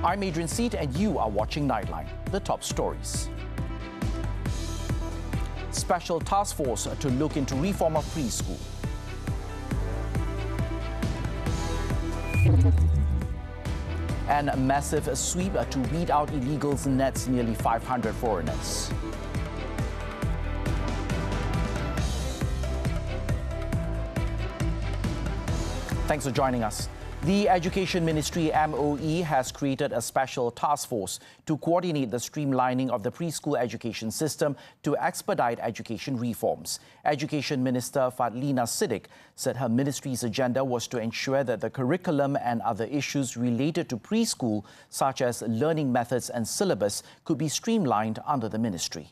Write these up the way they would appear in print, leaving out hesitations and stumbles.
I'm Adrian Seet and you are watching Nightline, the top stories. Special task force to look into reform of preschool. And a massive sweep to weed out illegals nets nearly 500 foreigners. Thanks for joining us. The Education Ministry MOE has created a special task force to coordinate the streamlining of the preschool education system to expedite education reforms. Education Minister Fadlina Siddiq said her ministry's agenda was to ensure that the curriculum and other issues related to preschool, such as learning methods and syllabus, could be streamlined under the ministry.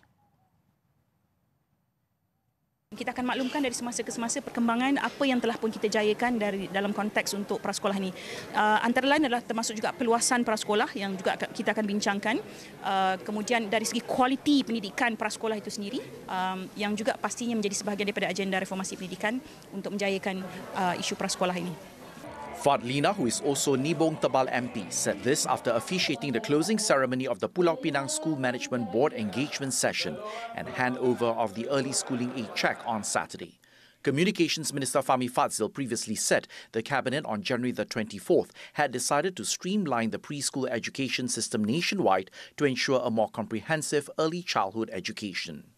Kita akan maklumkan dari semasa ke semasa perkembangan apa yang telah pun kita jayakan dari dalam konteks untuk prasekolah ini. Antara lain adalah termasuk juga peluasan prasekolah yang juga kita akan bincangkan. Kemudian dari segi kualiti pendidikan prasekolah itu sendiri yang juga pastinya menjadi sebahagian daripada agenda reformasi pendidikan untuk menjayakan isu prasekolah ini. Fadlina, who is also Nibong Tebal MP, said this after officiating the closing ceremony of the Pulau Pinang School Management Board engagement session and handover of the early schooling aid check on Saturday. Communications Minister Fahmi Fadzil previously said the Cabinet on January the 24th had decided to streamline the preschool education system nationwide to ensure a more comprehensive early childhood education.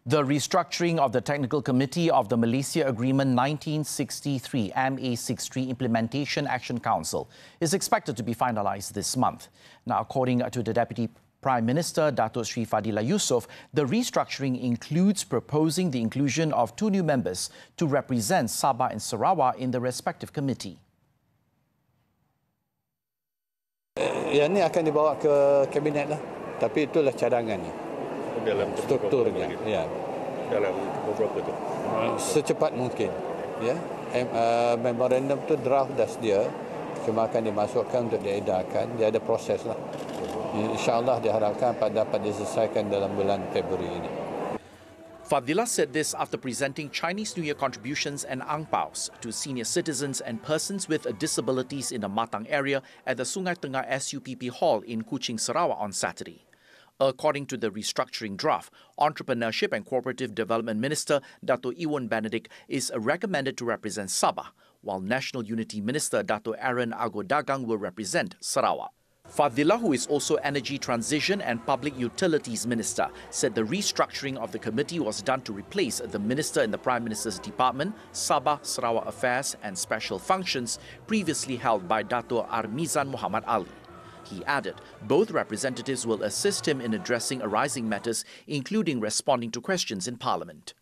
The restructuring of the Technical Committee of the Malaysia Agreement 1963 MA63 Implementation Action Council is expected to be finalised this month. Now, according to the Deputy Prime Minister, Datuk Sri Fadila Yusof, the restructuring includes proposing the inclusion of 2 new members to represent Sabah and Sarawak in the respective committee. Yang ini akan dibawa ke Kabinet lah, tapi itulah cadangannya. Dalam strukturnya, ya. Dalam beberapa tu. Secepat mungkin, ya. Memorandum tu draft dah sedia, cuma akan dimasukkan untuk diedarkan. Dia ada proses lah. InsyaAllah diharapkan dapat diselesaikan dalam bulan Februari ini. Fadila said this after presenting Chinese New Year contributions and angpaos to senior citizens and persons with disabilities in the Matang area at the Sungai Tengah SUPP Hall in Kuching, Sarawak on Saturday. According to the restructuring draft, Entrepreneurship and Cooperative Development Minister Dato Iwan Benedict is recommended to represent Sabah, while National Unity Minister Dato Aaron Agodagang will represent Sarawak. Fadila, who is also Energy Transition and Public Utilities Minister, said the restructuring of the committee was done to replace the Minister in the Prime Minister's Department, Sabah, Sarawak Affairs and Special Functions, previously held by Dato Armizan Muhammad Ali. He added both representatives will assist him in addressing arising matters, including responding to questions in Parliament.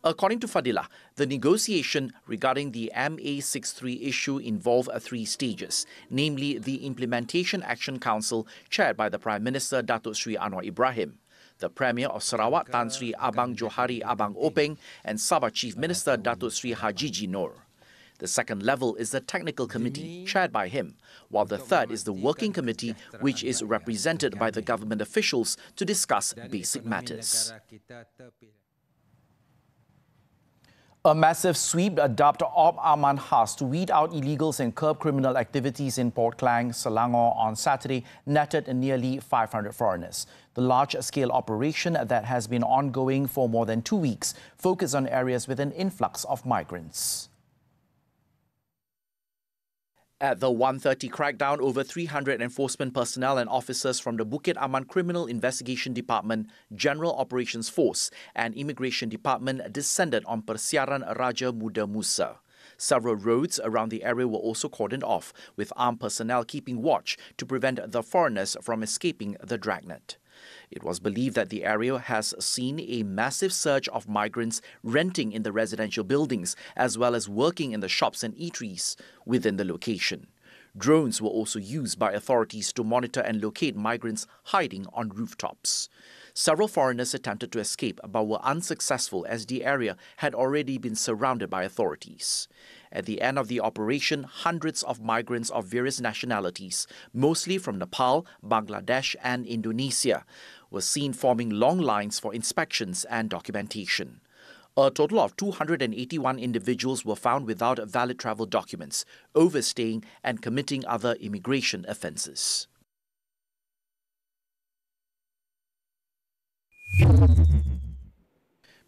According to Fadila, the negotiation regarding the MA63 issue involved 3 stages, namely the Implementation Action Council chaired by the Prime Minister Datuk Sri Anwar Ibrahim, the Premier of Sarawak Tan Sri Abang Johari Abang Openg and Sabah Chief Minister Datuk Sri Hajiji Noor. The second level is the Technical Committee, chaired by him, while the third is the Working Committee, which is represented by the government officials to discuss basic matters. A massive sweep dubbed Op Aman H to weed out illegals and curb criminal activities in Port Klang, Selangor on Saturday netted nearly 500 foreigners. The large-scale operation that has been ongoing for more than 2 weeks focused on areas with an influx of migrants. At the 1:30 crackdown, over 300 enforcement personnel and officers from the Bukit Aman Criminal Investigation Department, General Operations Force and Immigration Department descended on Persiaran Raja Muda Musa. Several roads around the area were also cordoned off, with armed personnel keeping watch to prevent the foreigners from escaping the dragnet. It was believed that the area has seen a massive surge of migrants renting in the residential buildings as well as working in the shops and eateries within the location. Drones were also used by authorities to monitor and locate migrants hiding on rooftops. Several foreigners attempted to escape but were unsuccessful as the area had already been surrounded by authorities. At the end of the operation, hundreds of migrants of various nationalities, mostly from Nepal, Bangladesh and Indonesia, were seen forming long lines for inspections and documentation. A total of 281 individuals were found without valid travel documents, overstaying and committing other immigration offences.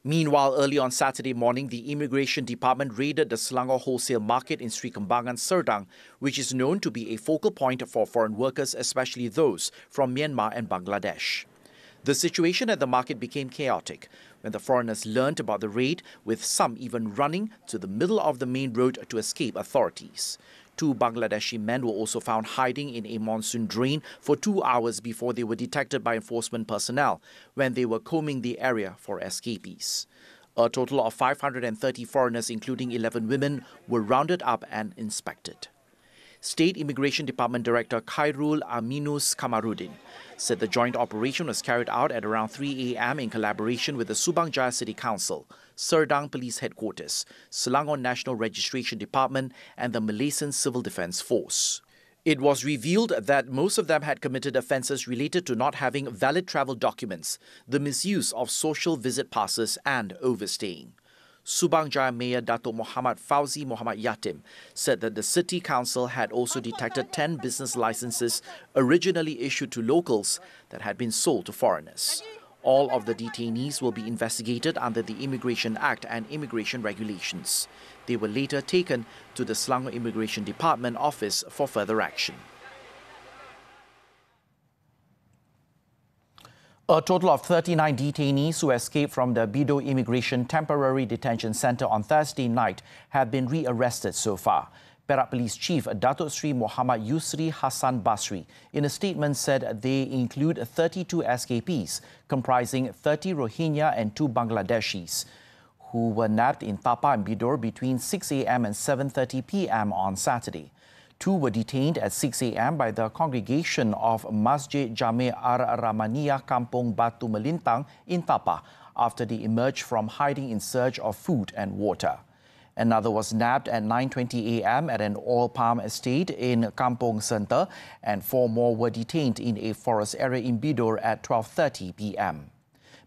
Meanwhile, early on Saturday morning, the Immigration Department raided the Selangor wholesale market in Sri Kembangan, Serdang, which is known to be a focal point for foreign workers, especially those from Myanmar and Bangladesh. The situation at the market became chaotic when the foreigners learnt about the raid, with some even running to the middle of the main road to escape authorities. 2 Bangladeshi men were also found hiding in a monsoon drain for 2 hours before they were detected by enforcement personnel when they were combing the area for escapees. A total of 530 foreigners, including 11 women, were rounded up and inspected. State Immigration Department Director Khairul Aminus Kamarudin said the joint operation was carried out at around 3 a.m. in collaboration with the Subang Jaya City Council, Serdang Police Headquarters, Selangor National Registration Department and the Malaysian Civil Defence Force. It was revealed that most of them had committed offences related to not having valid travel documents, the misuse of social visit passes and overstaying. Subang Jaya Mayor Datuk Muhammad Fauzi Muhammad Yatim said that the City Council had also detected 10 business licenses originally issued to locals that had been sold to foreigners. All of the detainees will be investigated under the Immigration Act and immigration regulations. They were later taken to the Selangor Immigration Department office for further action. A total of 39 detainees who escaped from the Bido Immigration Temporary Detention Centre on Thursday night have been re-arrested so far. Perak Police Chief Datuk Sri Muhammad Yusri Hassan Basri in a statement said they include 32 escapees comprising 30 Rohingya and 2 Bangladeshis who were nabbed in Tapa and Bidor between 6 a.m. and 7:30 p.m. on Saturday. 2 were detained at 6 a.m. by the congregation of Masjid Jami' Ar-Rahmaniyah Kampung Batu Melintang in Tapa after they emerged from hiding in search of food and water. Another was nabbed at 9:20 a.m. at an oil palm estate in Kampung Center, and 4 more were detained in a forest area in Bidor at 12:30 p.m.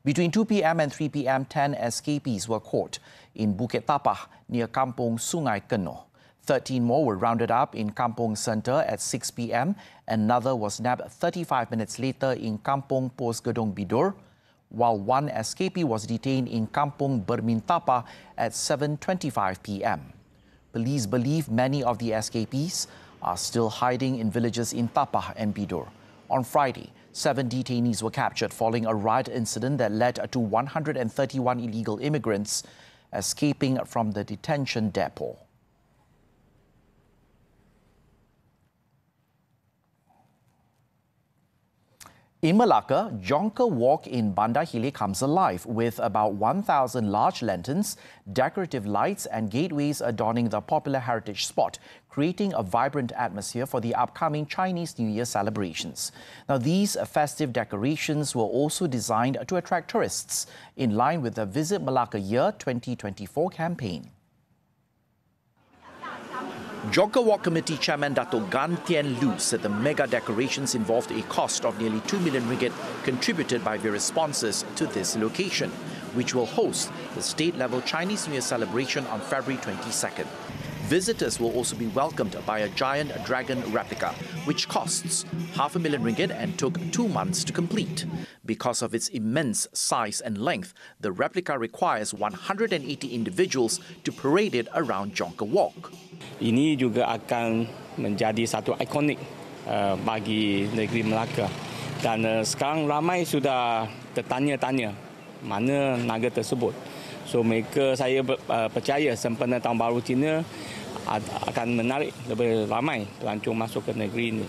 Between 2 p.m. and 3 p.m., 10 escapees were caught in Bukit Tapah near Kampung Sungai Kenoh. 13 more were rounded up in Kampung Center at 6 p.m. Another was nabbed 35 minutes later in Kampung Pos Gedong Bidor, while 1 escapee was detained in Kampung Bermintapa at 7:25 p.m. Police believe many of the escapees are still hiding in villages in Tapah and Bidor. On Friday, 7 detainees were captured following a riot incident that led to 131 illegal immigrants escaping from the detention depot. In Melaka, Jonka Walk in Bandar Hilir comes alive with about 1,000 large lanterns, decorative lights and gateways adorning the popular heritage spot, creating a vibrant atmosphere for the upcoming Chinese New Year celebrations. Now, these festive decorations were also designed to attract tourists, in line with the Visit Melaka Year 2024 campaign. Jonka Walk Committee Chairman Dato' Gan Tien Lu said the mega decorations involved a cost of nearly 2 million ringgit contributed by various sponsors to this location, which will host the state-level Chinese New Year celebration on February 22nd. Visitors will also be welcomed by a giant dragon replica, which costs R500,000 ringgit and took 2 months to complete. Because of its immense size and length, the replica requires 180 individuals to parade it around Jonka Walk. Ini juga akan menjadi satu ikonik bagi negeri Melaka. Dan sekarang ramai sudah tertanya-tanya mana naga tersebut. So saya percaya sempena Tahun Baru Cina akan menarik lebih ramai pelancong masuk ke negeri ini.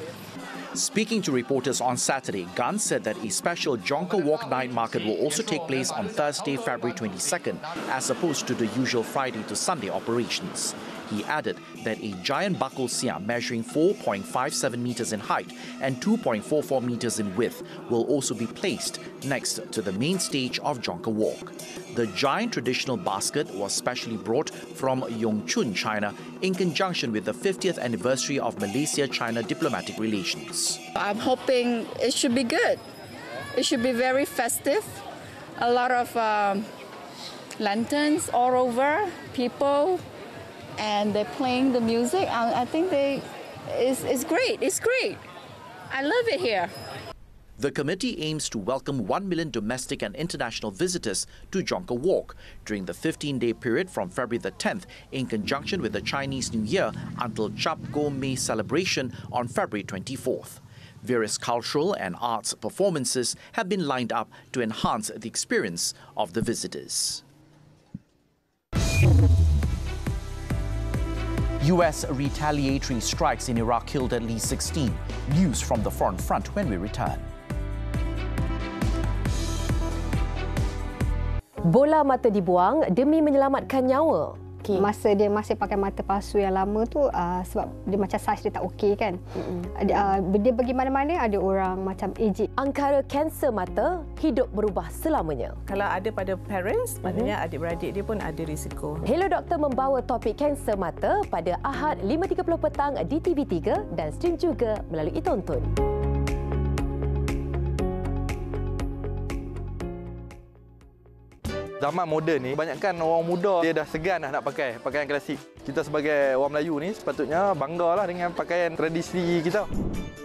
Speaking to reporters on Saturday, Gan said that a special Jonka Walk night market will also take place on Thursday, February 22nd, as opposed to the usual Friday to Sunday operations. He added that a giant bakul siam measuring 4.57 meters in height and 2.44 meters in width will also be placed next to the main stage of Jonka Walk. The giant traditional basket was specially brought from Yongchun, China, in conjunction with the 50th anniversary of Malaysia-China diplomatic relations. I'm hoping it should be good. It should be very festive. A lot of lanterns all over, people, and they're playing the music. I think it's great. It's great. I love it here. The committee aims to welcome 1 million domestic and international visitors to Jonka Walk during the 15-day period from February the 10th in conjunction with the Chinese New Year until Chap Go Mei celebration on February 24th. Various cultural and arts performances have been lined up to enhance the experience of the visitors. US retaliatory strikes in Iraq killed at least 16. News from the foreign front when we return. Bola mata dibuang demi menyelamatkan nyawa. Masa dia masih pakai mata palsu yang lama tu sebab dia macam saiz dia tak okey kan. Dia pergi mana-mana ada orang macam aged. Angkara kanser mata hidup berubah selamanya. Kalau ada pada parents, maknanya adik-beradik dia pun ada risiko. Hello Doktor membawa topik kanser mata pada Ahad 5.30 petang di TV3 dan stream juga melalui Tonton. Zaman moden ni, banyakkan orang muda dia dah segan dah nak pakai pakaian klasik. Kita sebagai orang Melayu ni sepatutnya banggalah dengan pakaian tradisi kita.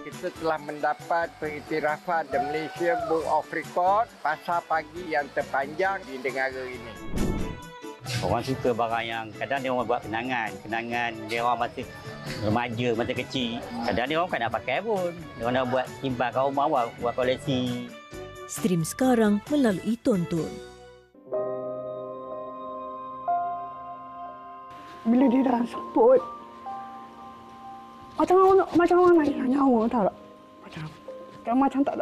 Kita telah mendapat pengiktirafan The Malaysia Book of Record pasar pagi yang terpanjang di negara ini. Orang suka barang yang kadang dia orang buat kenangan dia orang masih remaja, masa kecil. Kadang dia orang bukan nak pakai pun. Dia orang nak buat simpan kat rumah, buat koleksi. Stream sekarang melalui Tonton. Bila dia dah sebut, macam orang nak hilang nyawa, tahu tak? Macam tak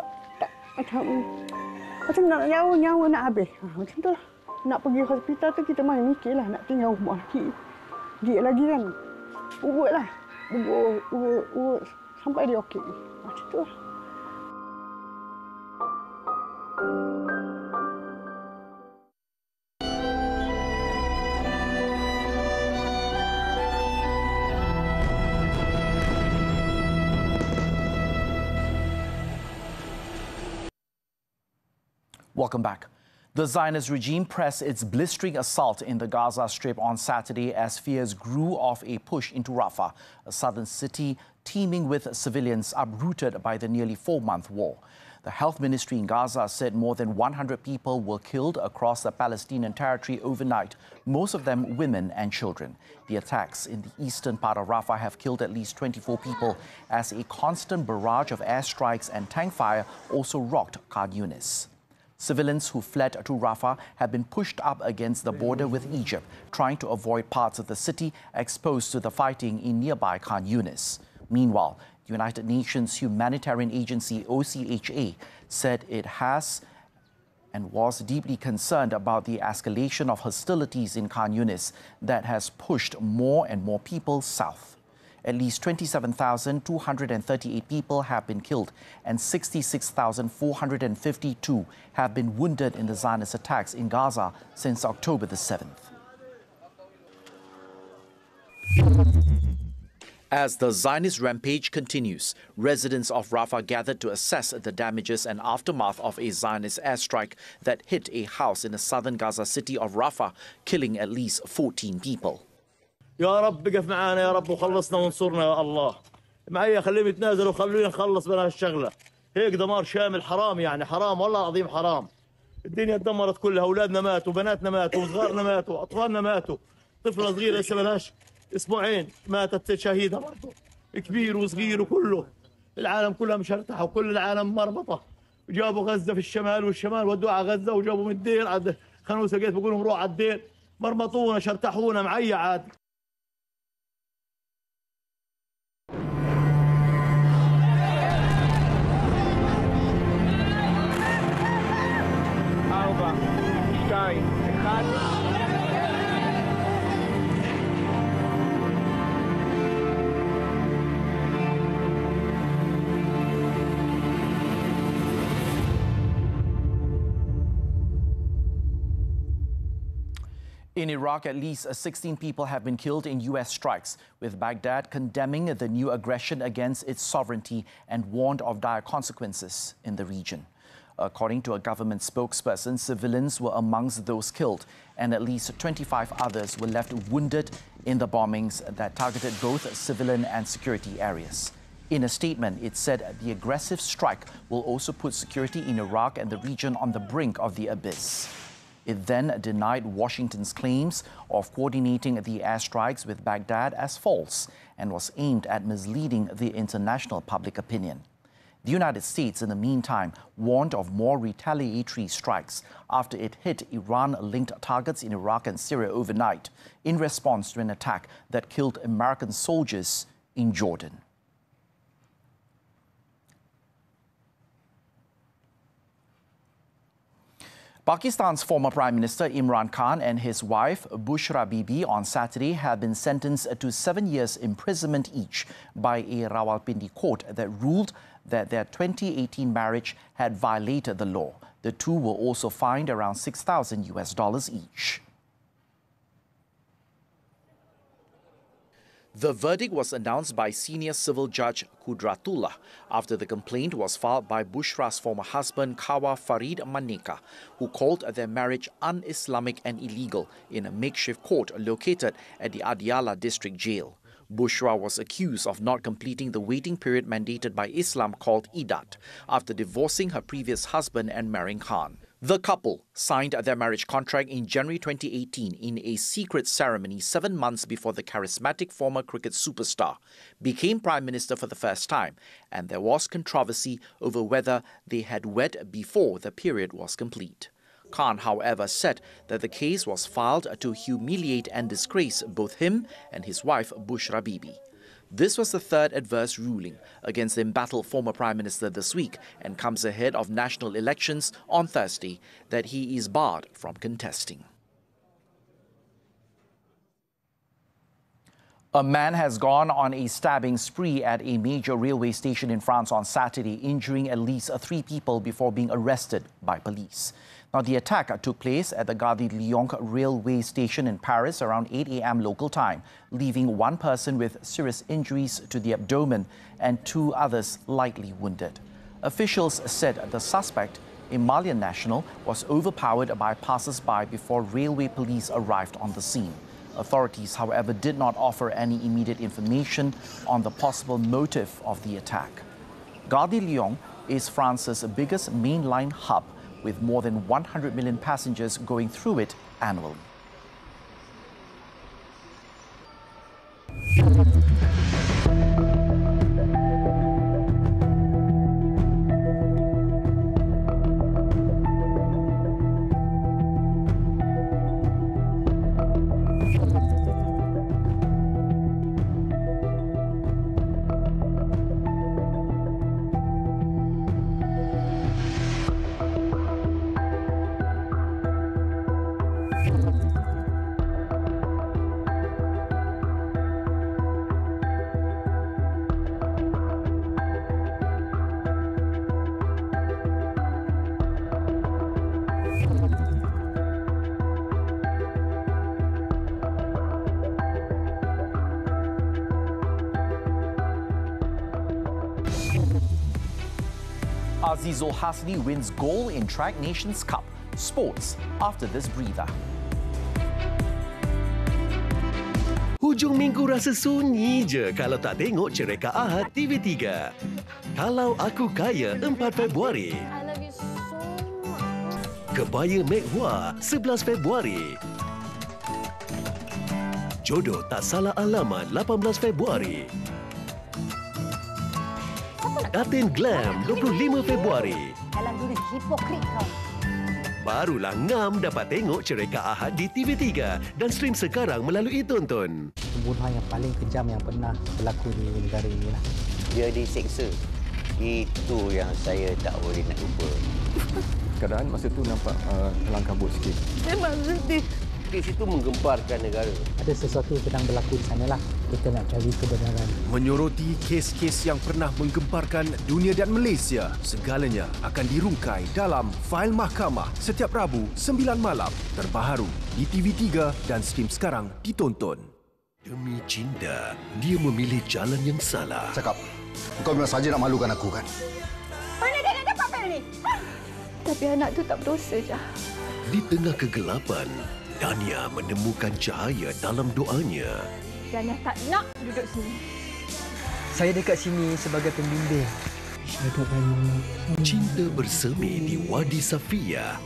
macam nak nyawa nak habis. Macam tu lah. Nak pergi hospital tu kita main mikirlah nak tinggal rumah lagi. Dia lagi kan. Urut lah. Urut sampai dia okey. Macam tu lah. Welcome back. The Zionist regime pressed its blistering assault in the Gaza Strip on Saturday as fears grew of a push into Rafah, a southern city teeming with civilians uprooted by the nearly 4-month war. The health ministry in Gaza said more than 100 people were killed across the Palestinian territory overnight, most of them women and children. The attacks in the eastern part of Rafah have killed at least 24 people as a constant barrage of airstrikes and tank fire also rocked Khan Yunis. Civilians who fled to Rafah have been pushed up against the border with Egypt, trying to avoid parts of the city exposed to the fighting in nearby Khan Yunis. Meanwhile, the United Nations humanitarian agency OCHA said it has and was deeply concerned about the escalation of hostilities in Khan Yunis that has pushed more and more people south. At least 27,238 people have been killed and 66,452 have been wounded in the Zionist attacks in Gaza since October the 7th. As the Zionist rampage continues, residents of Rafah gathered to assess the damages and aftermath of a Zionist airstrike that hit a house in the southern Gaza city of Rafah, killing at least 14 people. يا رب اقف معانا يا رب وخلصنا وانصرنا يا الله. معي خليهم يتنازلوا وخلونا نخلص من هالشغله. هيك دمار شامل حرام يعني حرام والله العظيم حرام. الدنيا تدمرت كلها، اولادنا ماتوا، بناتنا ماتوا، وصغارنا ماتوا، اطفالنا ماتوا. طفله صغيره لسه مالهاش اسبوعين ماتت شهيده برضه. كبير وصغير وكله. العالم كلها مشرتحه وكل العالم مربطه. جابوا غزه في الشمال والشمال ودوها على غزه وجابوا من الدير عند خانوسه قيت بقول لهم روح على الدير مرمطونا شرتحونا معي عاد. In Iraq, at least 16 people have been killed in U.S. strikes, with Baghdad condemning the new aggression against its sovereignty and warned of dire consequences in the region. According to a government spokesperson, civilians were amongst those killed, and at least 25 others were left wounded in the bombings that targeted both civilian and security areas. In a statement, it said the aggressive strike will also put security in Iraq and the region on the brink of the abyss. It then denied Washington's claims of coordinating the airstrikes with Baghdad as false and was aimed at misleading the international public opinion. The United States, in the meantime, warned of more retaliatory strikes after it hit Iran-linked targets in Iraq and Syria overnight in response to an attack that killed American soldiers in Jordan. Pakistan's former Prime Minister Imran Khan and his wife Bushra Bibi on Saturday have been sentenced to 7 years imprisonment each by a Rawalpindi court that ruled that their 2018 marriage had violated the law. The two were also fined around $6,000 each. The verdict was announced by senior civil judge Kudratullah after the complaint was filed by Bushra's former husband Kawa Farid Maneka, who called their marriage un-Islamic and illegal in a makeshift court located at the Adiala district jail. Bushra was accused of not completing the waiting period mandated by Islam called Iddat after divorcing her previous husband and marrying Khan. The couple signed their marriage contract in January 2018 in a secret ceremony 7 months before the charismatic former cricket superstar became Prime Minister for the first time, and there was controversy over whether they had wed before the period was complete. Khan, however, said that the case was filed to humiliate and disgrace both him and his wife Bushra Bibi. This was the third adverse ruling against the embattled former Prime Minister this week and comes ahead of national elections on Thursday that he is barred from contesting. A man has gone on a stabbing spree at a major railway station in France on Saturday, injuring at least 3 people before being arrested by police. Now, the attack took place at the Gare de Lyon railway station in Paris around 8 a.m. local time, leaving 1 person with serious injuries to the abdomen and 2 others lightly wounded. Officials said the suspect, a Malian national, was overpowered by passers-by before railway police arrived on the scene. Authorities, however, did not offer any immediate information on the possible motive of the attack. Gare de Lyon is France's biggest mainline hub, with more than 100 million passengers going through it annually. Azizul Hasni wins gold in Track Nations Cup. Sports after this breather. Hujung minggu rasa sunyi je kalau tak tengok cerita Ahad TV3. Kalau aku kaya 4 Februari. Kebaya Mek Hua 11 Februari. Jodoh tak salah alamat 18 Februari. Katin Glam 25 Februari. Dalam duri hipokrit kau. Barulah ngam dapat tengok cerita Ahad di TV3 dan stream sekarang melalui Tonton. Pembunuhan yang paling kejam yang pernah berlaku di negara ini lah. Dia diseksa. Itu yang saya tak boleh nak lupa. Keadaan masa tu nampak kelang kabut sikit. Memang sedih. Kes itu menggemparkan negara. Ada sesuatu yang sedang berlaku di sana lah. Kita nak cari kebenaran. Menyoroti kes-kes yang pernah menggemparkan dunia dan Malaysia, segalanya akan dirungkai dalam Fail Mahkamah setiap Rabu 9 malam. Terbaharu di TV3 dan stream sekarang ditonton. Demi cinta, dia memilih jalan yang salah. Cakap, kau memang saja nak malukan aku kan? Mana dia nak dapat ni? Tapi anak tu tak berdosa je. Di tengah kegelapan, Dania menemukan cahaya dalam doanya. Dania tak nak duduk sini. Saya dekat sini sebagai pembimbing. Cinta bersemi di Wadi Safia.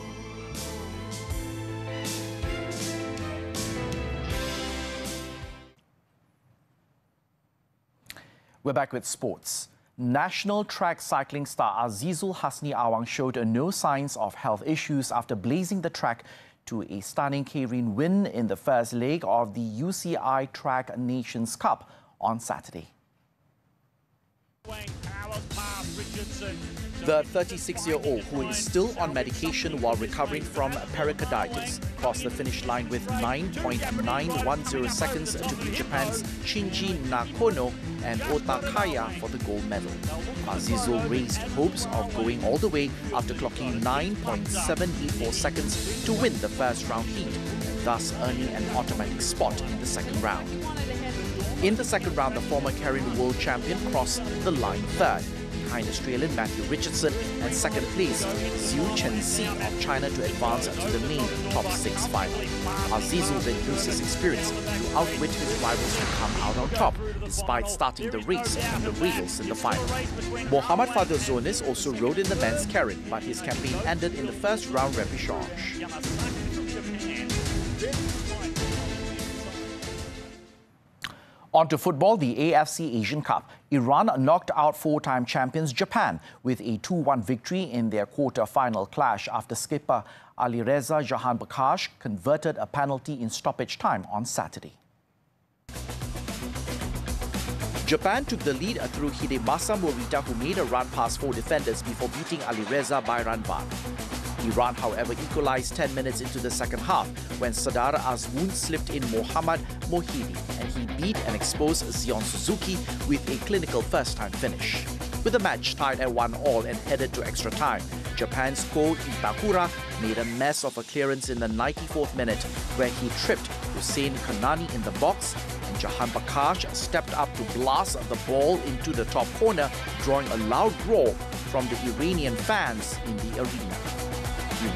We're back with sports. National track cycling star Azizul Hasni Awang showed no signs of health issues after blazing the track to a stunning K-Rin win in the first leg of the UCI Track Nations Cup on Saturday. The 36-year-old, who is still on medication while recovering from pericarditis, crossed the finish line with 9.910 seconds to beat Japan's Shinji Nakono and Otakaya for the gold medal. Azizul raised hopes of going all the way after clocking 9.784 seconds to win the first round heat, thus earning an automatic spot in the second round. In the second round, the former Karen world champion crossed the line third, behind Australian Matthew Richardson, and second place Zhu Chenxi of China to advance to the main top six final. Azizul then used his experience to outwit his rivals and come out on top, despite starting the race on the rails in the final. Mohammad Fadil Zonis also rode in the men's Karen, but his campaign ended in the first round repechage. On to football, the AFC Asian Cup. Iran knocked out four-time champions Japan with a 2-1 victory in their quarter-final clash after skipper Alireza Jahan Bakash converted a penalty in stoppage time on Saturday. Japan took the lead through Hidemasa Morita, who made a run past four defenders before beating Alireza by run bar. Iran, however, equalized 10 minutes into the second half when Sadar Azmoun slipped in Mohammad Mohidi and he beat and exposed Zion Suzuki with a clinical first-time finish. With the match tied at 1-1 and headed to extra time, Japan's Ko Itakura made a mess of a clearance in the 94th minute where he tripped Hussein Kanani in the box, and Jahan Bakash stepped up to blast the ball into the top corner, drawing a loud roar from the Iranian fans in the arena.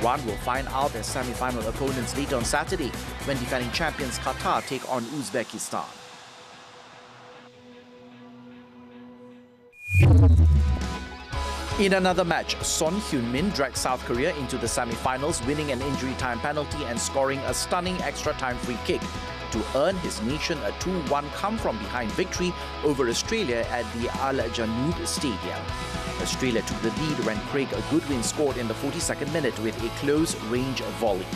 Iran will find out their semi-final opponents later on Saturday when defending champions Qatar take on Uzbekistan. In another match, Son Heung-min dragged South Korea into the semi-finals, winning an injury time penalty and scoring a stunning extra-time free kick to earn his nation a 2-1 come-from-behind victory over Australia at the Al Janoub Stadium. Australia took the lead when Craig Goodwin scored in the 42nd minute with a close-range volley.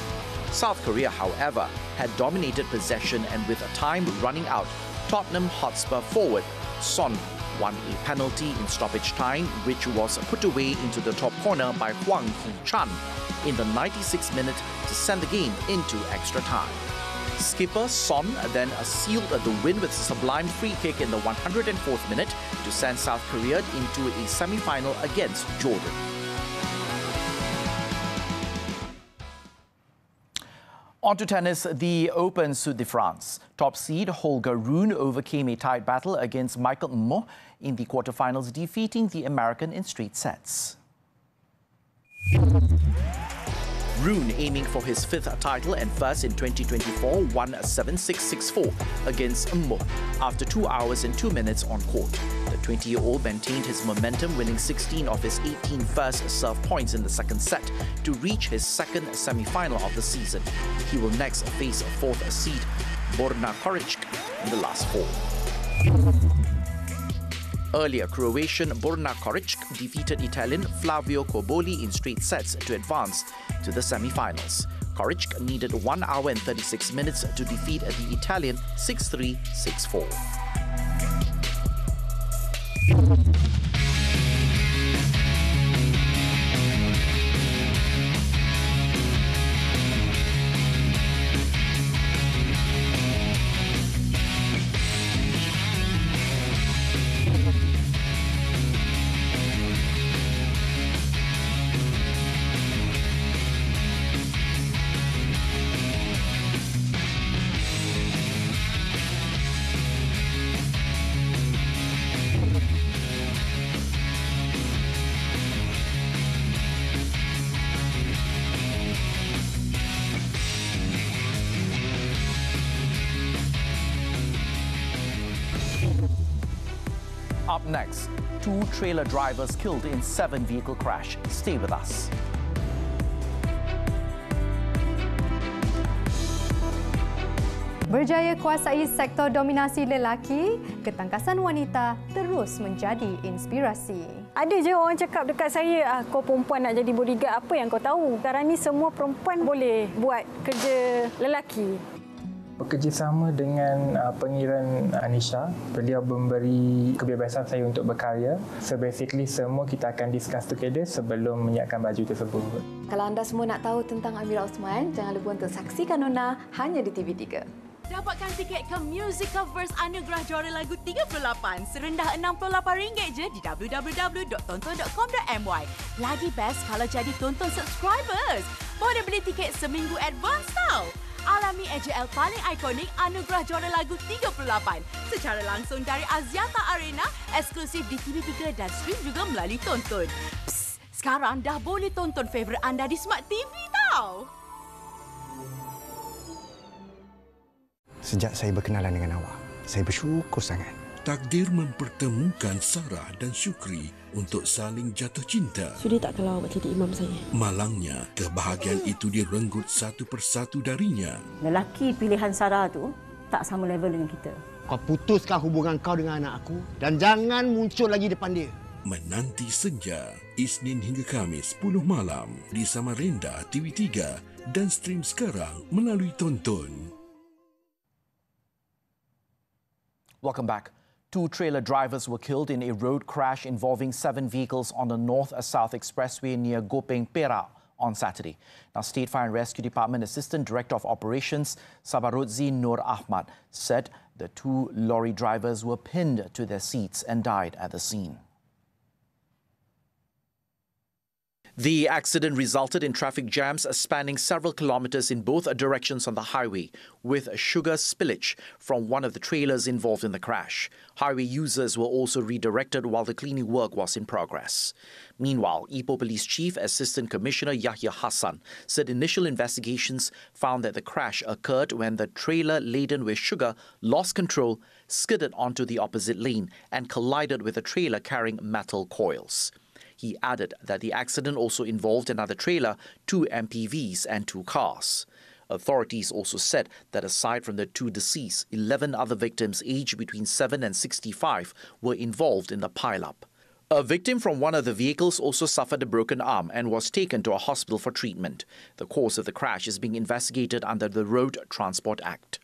South Korea, however, had dominated possession, and with a time running out, Tottenham Hotspur forward Son won a penalty in stoppage time, which was put away into the top corner by Hwang Hee-chan in the 96th minute to send the game into extra time. Skipper Son then sealed the win with a sublime free kick in the 104th minute to send South Korea into a semi-final against Jordan. On to tennis, the Open Sud de France. Top seed Holger Rune overcame a tight battle against Michael Mmo in the quarterfinals, defeating the American in straight sets. Rune, aiming for his fifth title and first in 2024, won 7-6, 6-4 against Mmo after 2 hours and 2 minutes on court. The 20-year-old maintained his momentum, winning 16 of his 18 first serve points in the second set to reach his second semi-final of the season. He will next face fourth seed Borna Koric in the last four. Earlier, Croatian Borna Koric defeated Italian Flavio Cobolli in straight sets to advance to the semi-finals. Koric needed 1 hour and 36 minutes to defeat the Italian 6-3, 6-4. Up next, 2 trailer drivers killed in SevenVehicle crash. Stay with us. Berjaya kuasai sektor dominasi lelaki, ketangkasan wanita terus menjadi inspirasi. Ada je orang cakap dekat saya, kau perempuan nak jadi bodyguard, apa yang kau tahu? Sekarang ni semua perempuan boleh buat kerja lelaki. Bekerjasama dengan pengiran Anisha, beliau memberi kebebasan saya untuk berkarya. So basically semua kita akan discuss together sebelum menyiapkan baju tersebut. Kalau anda semua nak tahu tentang Amira Osman, jangan lupa untuk saksikan Nona hanya di TV3. Dapatkan tiket ke Musical Verse Anugerah Juara Lagu 38 serendah RM68 je di www.tonton.com.my. Lagi best kalau jadi tonton subscribers. Boleh beli tiket seminggu advance tau. Alami AJL paling ikonik Anugerah Juara Lagu 38 secara langsung dari Axiata Arena, eksklusif di TV3 dan stream juga melalui Tonton. Psst, sekarang dah boleh tonton favourite anda di Smart TV tau. Sejak saya berkenalan dengan awak, saya bersyukur sangat. Takdir mempertemukan Sarah dan Syukri untuk saling jatuh cinta. Sudi tak kalau awak jadi imam saya? Malangnya, kebahagiaan itu direnggut satu persatu darinya. Lelaki pilihan Sarah tu tak sama level dengan kita. Kau putuskan hubungan kau dengan anak aku dan jangan muncul lagi depan dia. Menanti Senja, Isnin hingga Khamis 10 malam di Samarinda TV3 dan stream sekarang melalui Tonton. Welcome back. 2 trailer drivers were killed in a road crash involving 7 vehicles on the North-South Expressway near Gopeng, Perak on Saturday. Now, State Fire and Rescue Department Assistant Director of Operations, Sabarudzi Nur Ahmad, said the 2 lorry drivers were pinned to their seats and died at the scene. The accident resulted in traffic jams spanning several kilometers in both directions on the highway, with sugar spillage from one of the trailers involved in the crash. Highway users were also redirected while the cleaning work was in progress. Meanwhile, Ipoh Police Chief Assistant Commissioner Yahya Hassan said initial investigations found that the crash occurred when the trailer laden with sugar lost control, skidded onto the opposite lane and collided with a trailer carrying metal coils. He added that the accident also involved another trailer, 2 MPVs and 2 cars. Authorities also said that aside from the 2 deceased, 11 other victims aged between 7 and 65 were involved in the pileup. A victim from one of the vehicles also suffered a broken arm and was taken to a hospital for treatment. The cause of the crash is being investigated under the Road Transport Act.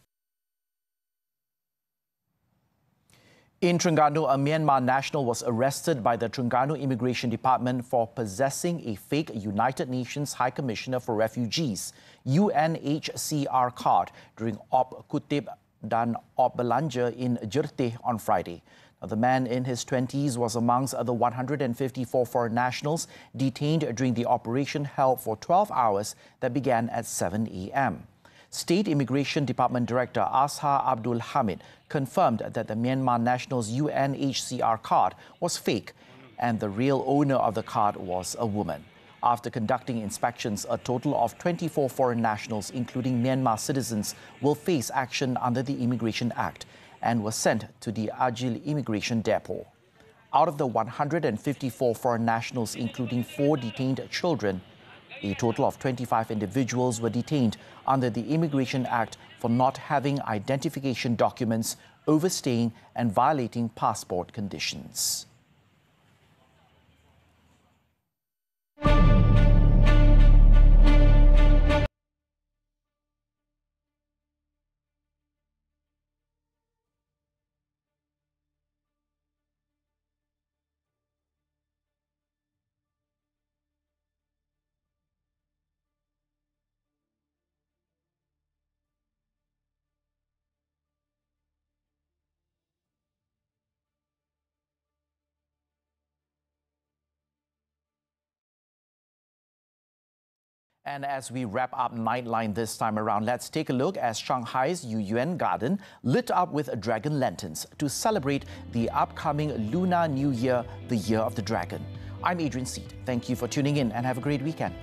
In Terengganu, a Myanmar national was arrested by the Terengganu Immigration Department for possessing a fake United Nations High Commissioner for Refugees (UNHCR) card during Op Kutip dan Op Belanja in Jerteh on Friday. Now, the man in his 20s was amongst the 154 foreign nationals detained during the operation held for 12 hours that began at 7 a.m. State Immigration Department Director Asha Abdul Hamid confirmed that the Myanmar national's UNHCR card was fake and the real owner of the card was a woman. After conducting inspections, a total of 24 foreign nationals, including Myanmar citizens, will face action under the Immigration Act and were sent to the Ajil Immigration Depot. Out of the 154 foreign nationals, including 4 detained children, a total of 25 individuals were detained under the Immigration Act for not having identification documents, overstaying and violating passport conditions. And as we wrap up Nightline this time around, let's take a look as Shanghai's Yuyuan Garden lit up with dragon lanterns to celebrate the upcoming Lunar New Year, the Year of the Dragon. I'm Adrian Seet. Thank you for tuning in and have a great weekend.